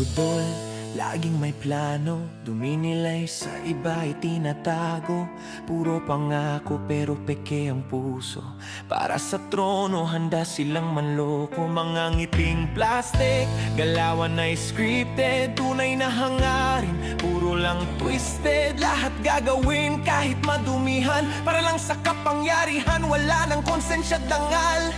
budol, laging may plano. Duminilay sa iba ay tinatago. Puro pangako pero peke ang puso. Para sa trono handa silang manloko. Mga ngiting plastic, galawan ay scripted. Tunay na hangarin, puro lang twisted. Lahat gagawin kahit madumihan, para lang sa kapangyarihan. Wala ng konsensya dangal.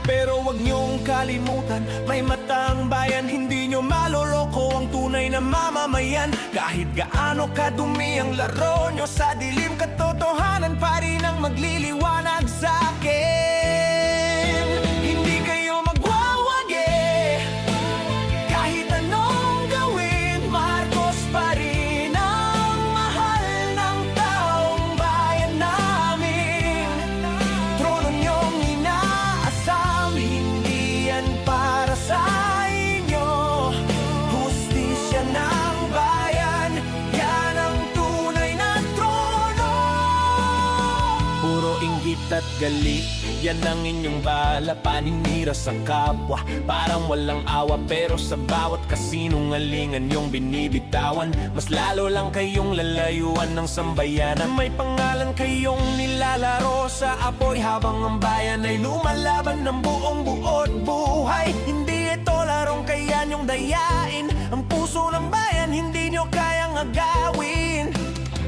Pero wag niyong kalimutan, may matang bayan. Hindi niyo maloloko ang tunay na mamamayan. Kahit gaano kadumi ang laro niyo, sa dilim katotohanan pa rin ang magliliwanag sa akin. Hindi kayo magwawagi, kahit anong gawin, Marcos pa rin ang mahal ng taong bayan namin. Trono niyong inaasam, hindi yan para sa inyo. Hustisya ng bayan, yan ang tunay na trono. Puro inggit at galit, yan ang inyong bala. Paninira sa kapwa, parang walang awa. Pero sa bawat kasinungalingan yung binibitawan, mas lalo lang kayong lalayuan ng sambayanan. May pangalan kayong nilalaro sa apoy, habang ang bayan ay lumalaban ng buong buod buhay. Hindi ito larong kaya niyong dayain ang puso ng bayan, hindi niyo kayang agawin.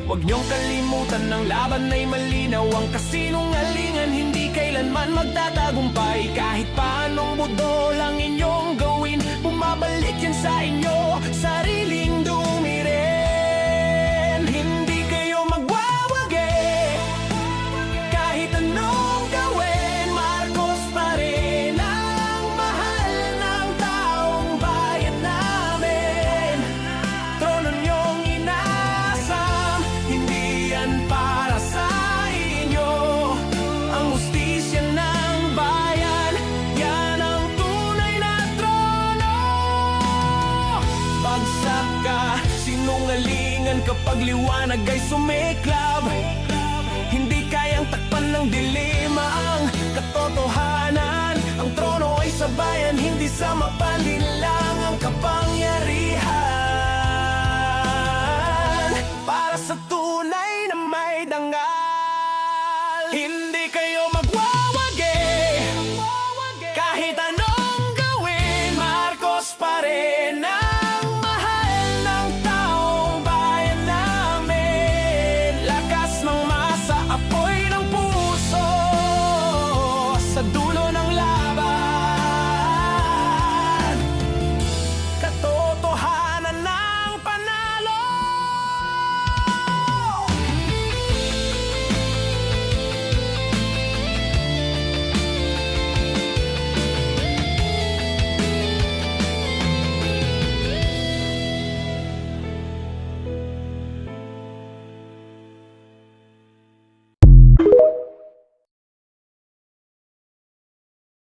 Huwag niyong kalimutan, ng laban ay malinaw. Ang kasinungalingan hindi kailanman magtatagumpay. Kahit paanong budol ang inyong gawin, bumabalik yan sa inyo, sariling dumi rin. Hindi kayo magwawagi, kahit anong gawin, Marcos pa rin ang mahal ng taong bayan namin. Trono niyong inaasam, hindi yan para sa inyo. Ang hustisya ng bayan, yan ang tunay na trono. Bagsak ka, sinungalingan kapag liwanag ay sumiklab. Hindi kayang takpan ng dilema ang katotohanan. Ang trono ay sa bayan, hindi sa mapandin lang ang kapangyarihan. Para sa tunay na may dangal,